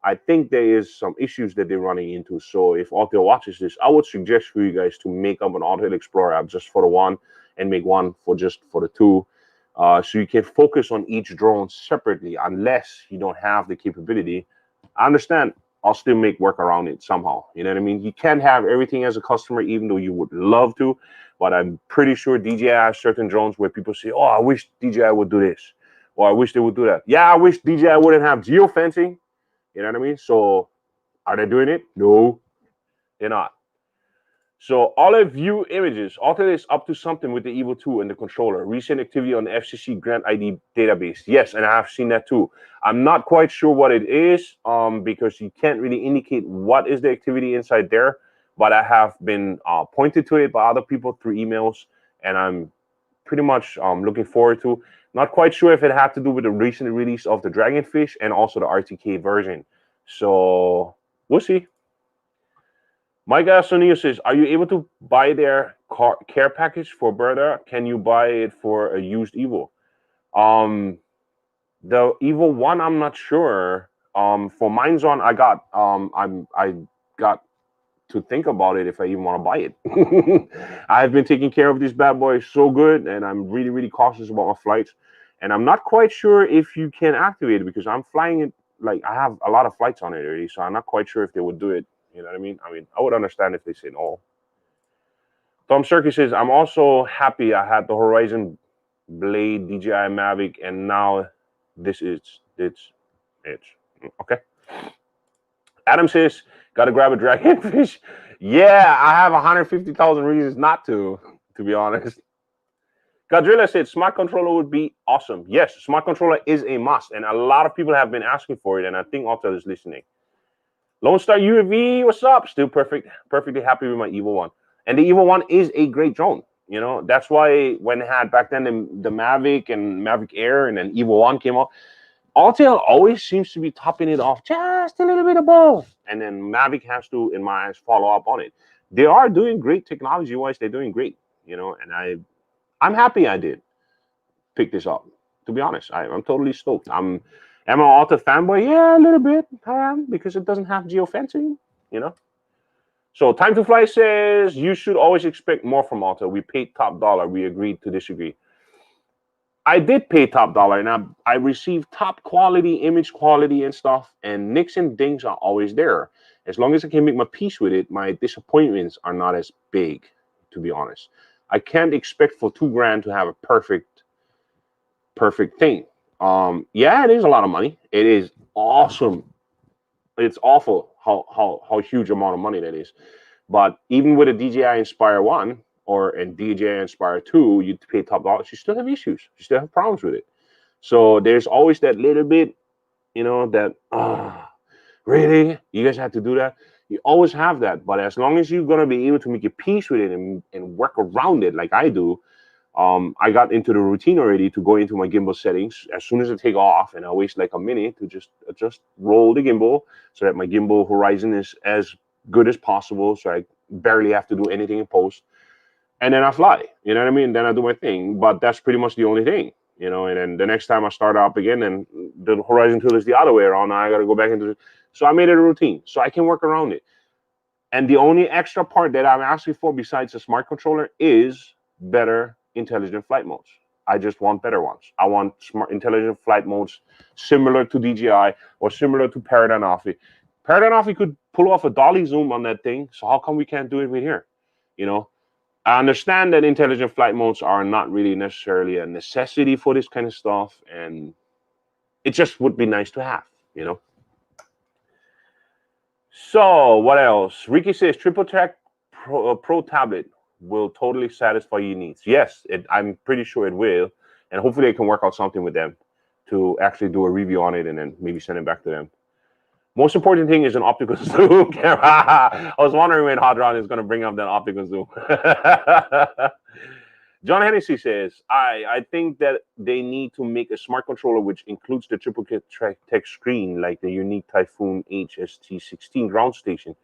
I think there is some issues that they're running into. So if Autel watches this, I would suggest for you guys to make up an Autel Explorer app just for the one and make one for just for the two. So you can focus on each drone separately unless you don't have the capability. I understand. I'll still make work around it somehow. You know what I mean? You can't have everything as a customer, even though you would love to. But I'm pretty sure DJI has certain drones where people say, oh, I wish DJI would do this. Or I wish they would do that. Yeah, I wish DJI wouldn't have geofencing. You know what I mean? So are they doing it? No, they're not. So Autel view images. Autel is up to something with the Evo 2 and the controller. Recent activity on the FCC grant ID database. Yes, and I have seen that too. I'm not quite sure what it is because you can't really indicate what is the activity inside there. But I have been pointed to it by other people through emails, and I'm pretty much looking forward to. Not quite sure if it had to do with the recent release of the Dragonfish and also the RTK version. So we'll see. Mike Asonio says, are you able to buy their care package for Bertha? Can you buy it for a used Evo? The Evo 1, I'm not sure. For mine's on, I got to think about it if I even want to buy it. I've been taking care of this bad boy so good, and I'm really, really cautious about my flights. And I'm not quite sure if you can activate it because I'm flying it, like I have a lot of flights on it already, so I'm not quite sure if they would do it. You know what I mean? I would understand if they say no. Tom Serkis says, I'm also happy I had the Horizon Blade DJI Mavic, and now this is it's okay. Adam says, gotta grab a dragonfish. Yeah, I have 150,000 reasons not to be honest. Godrilla said, smart controller would be awesome. Yes, smart controller is a must, and a lot of people have been asking for it, and I think Autel is listening. Lone Star UAV, what's up? Still perfectly happy with my Evo 1. And the Evo 1 is a great drone. You know, that's why when it had back then the Mavic and Mavic Air and then Evo 1 came out, Autel always seems to be topping it off just a little bit above. And then Mavic has to, in my eyes, follow up on it. They are doing great technology-wise. They're doing great, you know, and I'm happy I did pick this up. To be honest, I'm totally stoked. Am I an Autel fanboy? Yeah, a little bit. I am, because it doesn't have geofencing, you know. So Time to Fly says, you should always expect more from Autel. We paid top dollar. We agreed to disagree. I did pay top dollar, and I received top quality, image quality and stuff, and nicks and dings are always there. As long as I can make my peace with it, my disappointments are not as big, to be honest. I can't expect for $2,000 to have a perfect thing. Yeah, it is a lot of money. It is awesome. It's awful how huge amount of money that is. But even with a DJI Inspire 1 or a DJI Inspire 2, you pay top dollars, you still have issues. You still have problems with it. So there's always that little bit, you know, that, really? You guys have to do that? You always have that. But as long as you're going to be able to make a peace with it and work around it like I do, I got into the routine already to go into my gimbal settings as soon as I take off, and I waste like a minute to just roll the gimbal so that my gimbal horizon is as good as possible, so I barely have to do anything in post, and then I fly. You know what I mean? Then I do my thing, but that's pretty much the only thing, you know. And then the next time I start up again, and the horizon tool is the other way around. Now I got to go back into it. So I made it a routine, so I can work around it. And the only extra part that I'm asking for besides a smart controller is better intelligent flight modes. I just want better ones. I want smart intelligent flight modes similar to DJI or similar to Paradigm Offi. Paradigm Offi could pull off a dolly zoom on that thing, so how come we can't do it with here? You know, I understand that intelligent flight modes are not really necessarily a necessity for this kind of stuff, and it just would be nice to have, you know. So what else? Ricky says Triple Track Pro tablet will totally satisfy your needs. Yes, I'm pretty sure it will, and hopefully I can work out something with them to actually do a review on it and then maybe send it back to them. Most important thing is an optical zoom camera. I was wondering when Hadron is going to bring up that optical zoom. John Hennessy says, I think that they need to make a smart controller which includes the triple tech screen like the unique Typhoon HST16 ground station.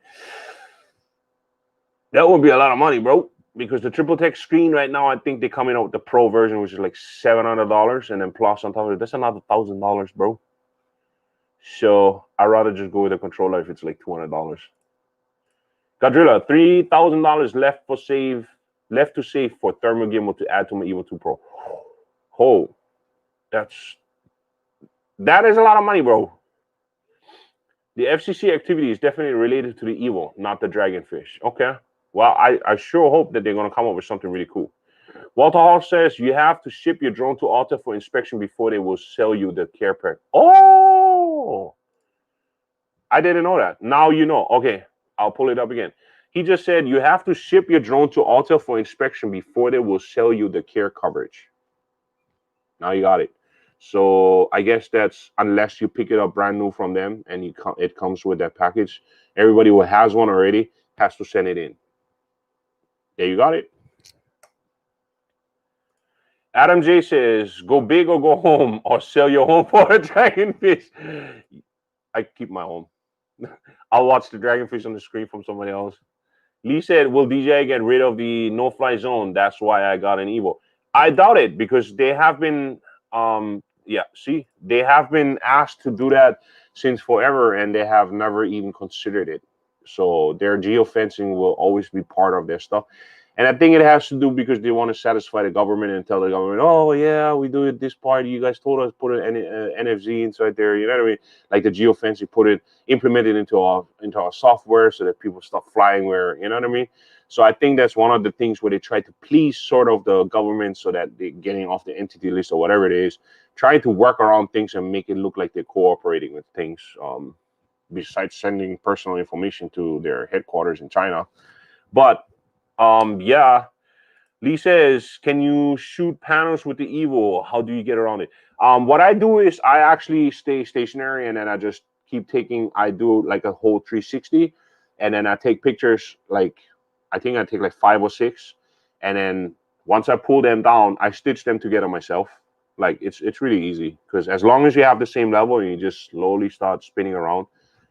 That would be a lot of money, bro, because the triple tech screen right now, I think they're coming out with the Pro version, which is like $700, and then plus on top of it, that's another $1,000, bro. So I'd rather just go with a controller if it's like $200. Godrilla, $3,000 left to save for thermal gimbal to add to my Evo2 Pro. Oh, that is a lot of money, bro. The FCC activity is definitely related to the Evo, not the Dragonfish. Okay. Well, I sure hope that they're going to come up with something really cool. Walter Hall says you have to ship your drone to Autel for inspection before they will sell you the care pack. Oh, I didn't know that. Now you know. Okay, I'll pull it up again. He just said you have to ship your drone to Autel for inspection before they will sell you the care coverage. Now you got it. So I guess that's unless you pick it up brand new from them and it comes with that package. Everybody who has one already has to send it in. There you got it. Adam J says, go big or go home or sell your home for a dragonfish. I keep my home. I'll watch the dragonfish on the screen from somebody else. Lee said, will DJI get rid of the no-fly zone? That's why I got an Evo. I doubt it because they have been, they have been asked to do that since forever and they have never even considered it. So their geofencing will always be part of their stuff. And I think it has to do because they want to satisfy the government and tell the government, oh, yeah, we do it this part. You guys told us put an NFC inside there. You know what I mean? Like the geofencing, implement it into our software so that people stop flying where, you know what I mean? So I think that's one of the things where they try to please sort of the government so that they're getting off the entity list or whatever it is, trying to work around things and make it look like they're cooperating with things besides sending personal information to their headquarters in China. But yeah, Lee says, can you shoot panels with the Evo? How do you get around it? What I do is I actually stay stationary and then I just keep taking, I do like a whole 360 and then I take pictures, like, I think I take like 5 or 6. And then once I pull them down, I stitch them together myself. Like it's really easy because as long as you have the same level and you just slowly start spinning around,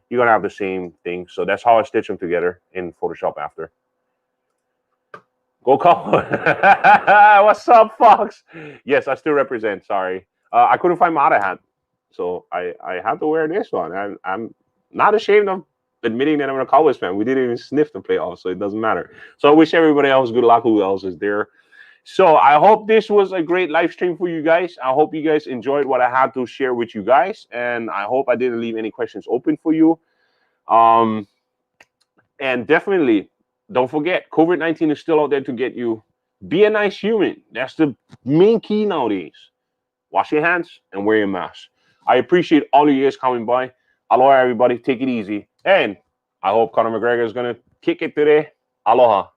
you're going to have the same thing. So that's how I stitch them together in Photoshop after. Go call. What's up, Fox? Yes, I still represent. Sorry. I couldn't find my other hat. So I had to wear this one. And I'm not ashamed of admitting that I'm a Cowboys fan. We didn't even sniff the playoffs, so it doesn't matter. So I wish everybody else good luck who else is there. So I hope this was a great live stream for you guys. I hope you guys enjoyed what I had to share with you guys. And I hope I didn't leave any questions open for you. And definitely, don't forget, COVID-19 is still out there to get you. Be a nice human. That's the main key nowadays. Wash your hands and wear your mask. I appreciate all of you guys coming by. Aloha, everybody. Take it easy. And I hope Conor McGregor is going to kick it today. Aloha.